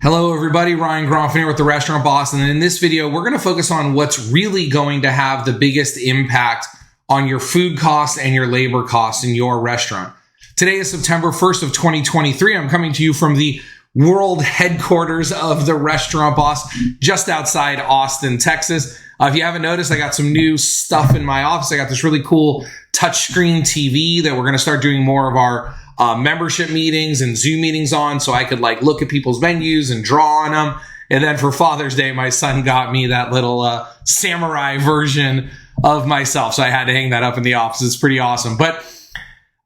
Hello everybody, Ryan Groff here with The Restaurant Boss, and in this video we're going to focus on what's really going to have the biggest impact on your food costs and your labor costs in your restaurant. Today is September 1st of 2023. I'm coming to you from the world headquarters of The Restaurant Boss, just outside Austin, Texas. If you haven't noticed, I got some new stuff in my office. I got this really cool touchscreen TV that we're going to start doing more of our membership meetings and Zoom meetings on, so I could look at people's menus and draw on them. And then for Father's Day, my son got me that little samurai version of myself, so I had to hang that up in the office. It's pretty awesome. But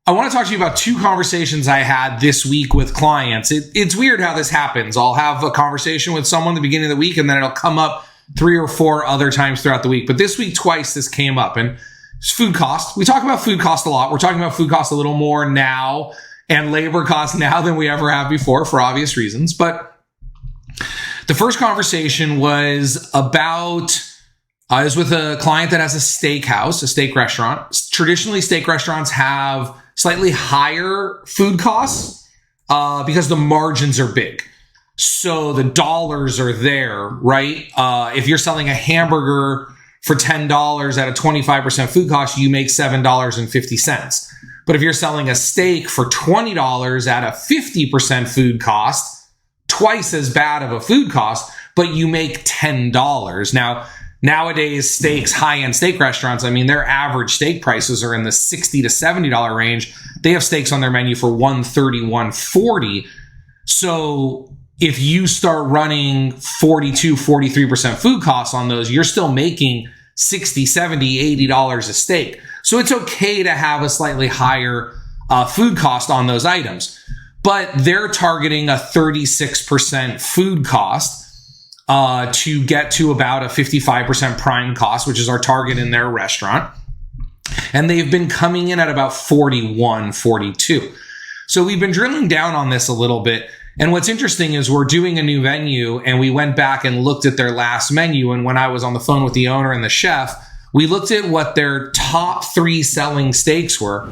I want to talk to you about two conversations I had this week with clients. It's weird how this happens. I'll have a conversation with someone at the beginning of the week, and then it'll come up 3 or 4 other times throughout the week. But this week, twice this came up, and it's food cost. We talk about food cost a lot. We're talking about food cost a little more now and labor costs now than we ever have before for obvious reasons. But the first conversation was about, I was with a client that has a steakhouse, a steak restaurant. Traditionally, steak restaurants have slightly higher food costs because the margins are big. So the dollars are there, right? If you're selling a hamburger for $10 at a 25% food cost, you make $7.50. But if you're selling a steak for $20 at a 50% food cost, twice as bad of a food cost, but you make $10. Now, nowadays, steaks, high-end steak restaurants, their average steak prices are in the $60 to $70 range. They have steaks on their menu for $130, $140. So if you start running 42, 43% food costs on those, you're still making $60, $70, $80 a steak. So it's okay to have a slightly higher food cost on those items. But they're targeting a 36% food cost to get to about a 55% prime cost, which is our target in their restaurant. And they've been coming in at about 41, 42. So we've been drilling down on this a little bit. And what's interesting is we're doing a new menu, and we went back and looked at their last menu. And when I was on the phone with the owner and the chef, we looked at what their top 3 selling steaks were.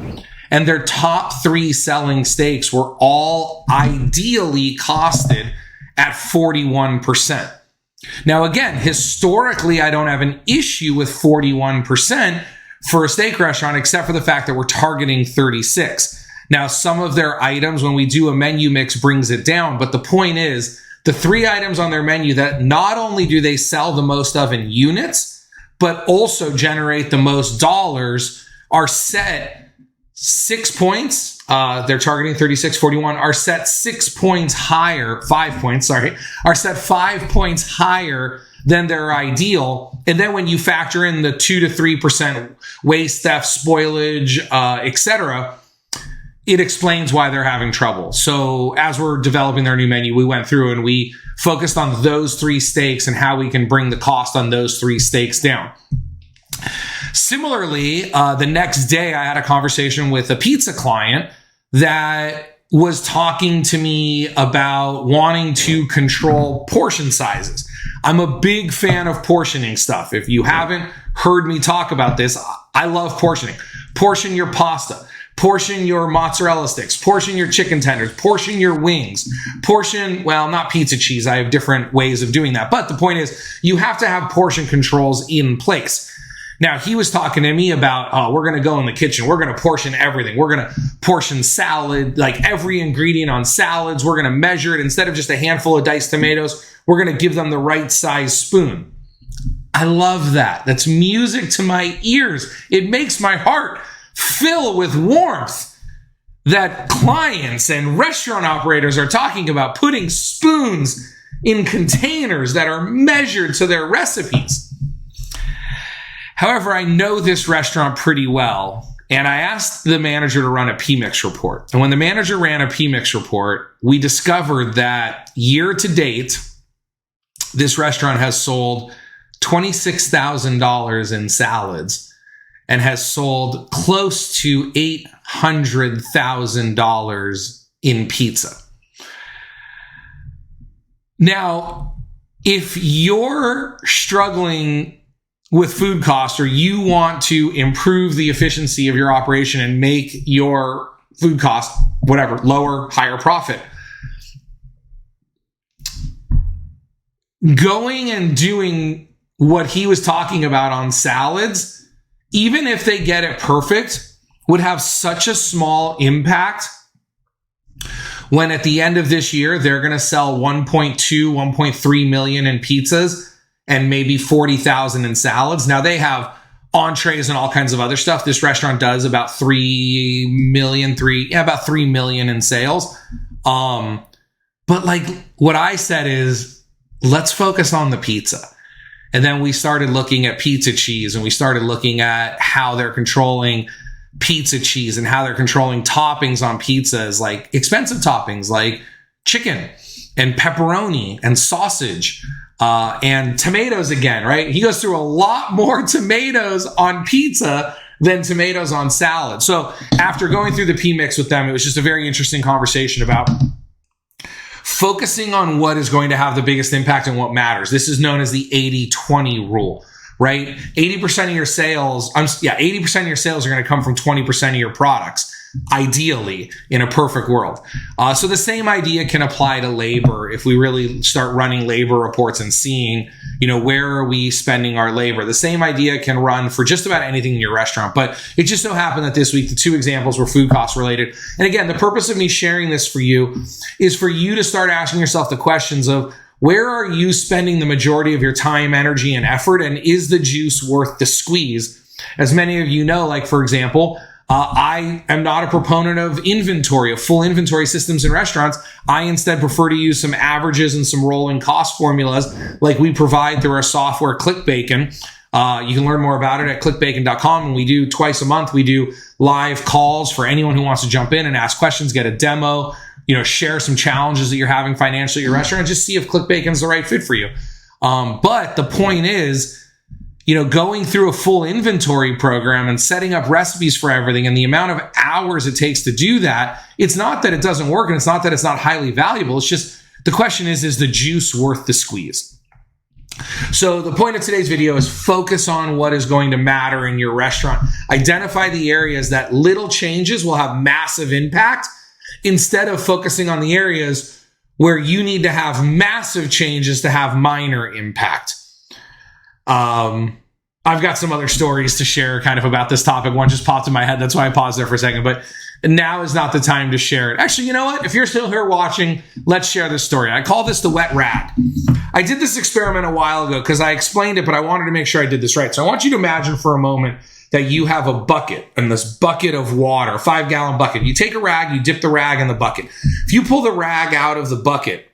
And their top 3 selling steaks were all ideally costed at 41%. Now, again, historically, I don't have an issue with 41% for a steak restaurant, except for the fact that we're targeting 36. Now, some of their items, when we do a menu mix, brings it down. But the point is, the 3 items on their menu that not only do they sell the most of in units, but also generate the most dollars are set 6 points. They're targeting 36, 41, are set 6 points higher, 5 points, sorry, are set 5 points higher than their ideal. And then when you factor in the 2 to 3% waste, theft, spoilage, etc., it explains why they're having trouble. So as we're developing their new menu, we went through and we focused on those 3 steaks and how we can bring the cost on those 3 steaks down. Similarly, the next day I had a conversation with a pizza client that was talking to me about wanting to control portion sizes. I'm a big fan of portioning stuff. If you haven't heard me talk about this, I love portioning. Portion your pasta. Portion your mozzarella sticks, portion your chicken tenders, portion your wings, portion, well, not pizza cheese. I have different ways of doing that. But the point is, you have to have portion controls in place. Now, he was talking to me about, we're going to go in the kitchen. We're going to portion everything. We're going to portion salad, like every ingredient on salads. We're going to measure it. Instead of just a handful of diced tomatoes, we're going to give them the right size spoon. I love that. That's music to my ears. It makes my heart fill with warmth that clients and restaurant operators are talking about putting spoons in containers that are measured to their recipes. However, I know this restaurant pretty well, and I asked the manager to run a PMix report. And when the manager ran a PMix report, we discovered that year to date, this restaurant has sold $26,000 in salads and has sold close to $800,000 in pizza. Now, if you're struggling with food costs or you want to improve the efficiency of your operation and make your food cost, whatever, lower, higher profit, going and doing what he was talking about on salads, even if they get it perfect, would have such a small impact when at the end of this year, they're going to sell 1.2, 1.3 million in pizzas and maybe 40,000 in salads. Now they have entrees and all kinds of other stuff. This restaurant does about 3 million in sales. But like what I said is, let's focus on the pizza. And then we started looking at pizza cheese, and we started looking at how they're controlling pizza cheese and how they're controlling toppings on pizzas, like expensive toppings like chicken and pepperoni and sausage and tomatoes again, right? He goes through a lot more tomatoes on pizza than tomatoes on salad. So after going through the P-Mix with them, it was just a very interesting conversation about focusing on what is going to have the biggest impact and what matters. This is known as the 80-20 rule, right? 80% of your sales, 80% of your sales are going to come from 20% of your products, ideally, in a perfect world. So the same idea can apply to labor. If we really start running labor reports and seeing, where are we spending our labor? The same idea can run for just about anything in your restaurant. But it just so happened that this week, the two examples were food cost related. And again, the purpose of me sharing this for you is for you to start asking yourself the questions of, where are you spending the majority of your time, energy, and effort? And is the juice worth the squeeze? As many of you know, like for example, I am not a proponent of inventory, of full inventory systems in restaurants. I instead prefer to use some averages and some rolling cost formulas like we provide through our software, ClickBacon. You can learn more about it at clickbacon.com. And we do twice a month. We do live calls for anyone who wants to jump in and ask questions, get a demo, share some challenges that you're having financially at your restaurant, and just see if ClickBacon's the right fit for you. But the point is, going through a full inventory program and setting up recipes for everything and the amount of hours it takes to do that, it's not that it doesn't work and it's not that it's not highly valuable. It's just the question is the juice worth the squeeze? So the point of today's video is focus on what is going to matter in your restaurant. Identify the areas that little changes will have massive impact instead of focusing on the areas where you need to have massive changes to have minor impact. I've got some other stories to share kind of about this topic. One just popped in my head. That's why I paused there for a second, but now is not the time to share it. Actually, you know what? If you're still here watching, let's share this story. I call this the wet rag. I did this experiment a while ago because I explained it, but I wanted to make sure I did this right. So I want you to imagine for a moment that you have a bucket, and this bucket of water, a 5-gallon bucket. You take a rag, you dip the rag in the bucket. If you pull the rag out of the bucket,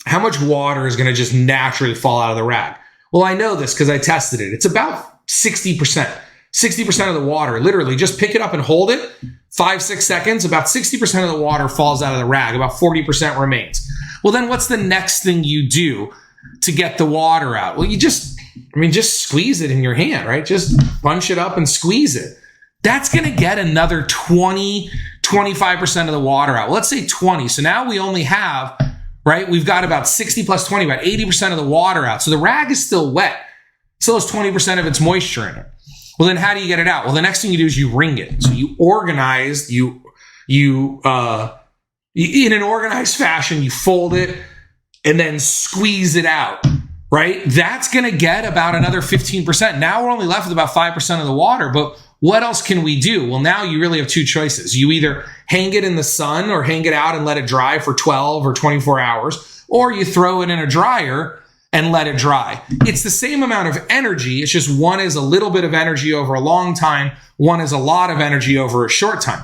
how much water is going to just naturally fall out of the rag? Well, I know this because I tested it. It's about 60%. 60% of the water, literally, just pick it up and hold it, 5-6 seconds, about 60% of the water falls out of the rag, about 40% remains. Well, then what's the next thing you do to get the water out? Well, you just squeeze it in your hand, right? Just bunch it up and squeeze it. That's going to get another 25% of the water out. Well, let's say 20. So now we only have, right? We've got about 60 plus 20, about 80% of the water out. So the rag is still wet. Still has 20% of its moisture in it. Well, then how do you get it out? Well, the next thing you do is you wring it. So you organize, in an organized fashion, you fold it and then squeeze it out, right? That's going to get about another 15%. Now we're only left with about 5% of the water, but what else can we do? Well, now you really have two choices. You either hang it in the sun or hang it out and let it dry for 12 or 24 hours, or you throw it in a dryer and let it dry. It's the same amount of energy. It's just one is a little bit of energy over a long time. One is a lot of energy over a short time.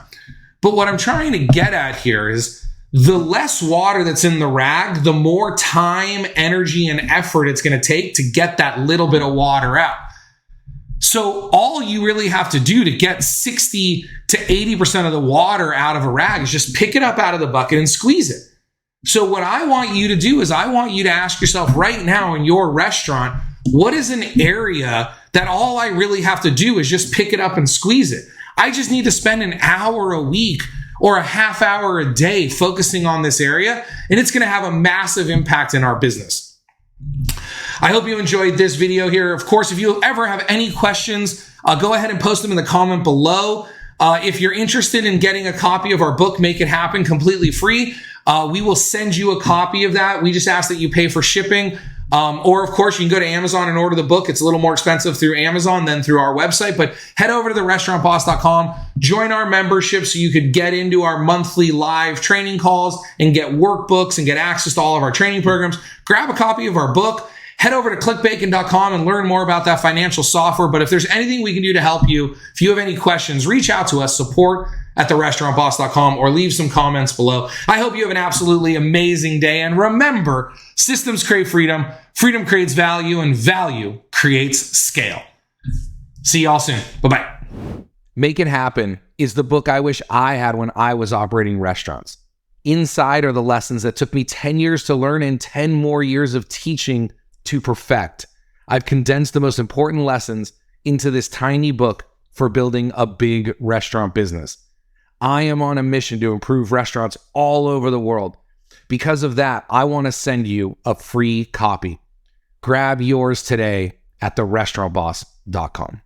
But what I'm trying to get at here is the less water that's in the rag, the more time, energy, and effort it's going to take to get that little bit of water out. So all you really have to do to get 60 to 80% of the water out of a rag is just pick it up out of the bucket and squeeze it. So what I want you to do is I want you to ask yourself right now in your restaurant, what is an area that all I really have to do is just pick it up and squeeze it? I just need to spend an hour a week or a half hour a day focusing on this area, and it's going to have a massive impact in our business. I hope you enjoyed this video here. Of course, if you ever have any questions, go ahead and post them in the comment below. If you're interested in getting a copy of our book, Make It Happen, completely free, we will send you a copy of that. We just ask that you pay for shipping. Or, of course, you can go to Amazon and order the book. It's a little more expensive through Amazon than through our website, but head over to therestaurantboss.com, join our membership so you could get into our monthly live training calls and get workbooks and get access to all of our training programs. Grab a copy of our book. Head over to clickbacon.com and learn more about that financial software. But if there's anything we can do to help you, if you have any questions, reach out to us, support@therestaurantboss.com, or leave some comments below. I hope you have an absolutely amazing day. And remember, systems create freedom, freedom creates value, and value creates scale. See y'all soon. Bye-bye. Make It Happen is the book I wish I had when I was operating restaurants. Inside are the lessons that took me 10 years to learn and 10 more years of teaching to perfect. I've condensed the most important lessons into this tiny book for building a big restaurant business. I am on a mission to improve restaurants all over the world. Because of that, I want to send you a free copy. Grab yours today at therestaurantboss.com.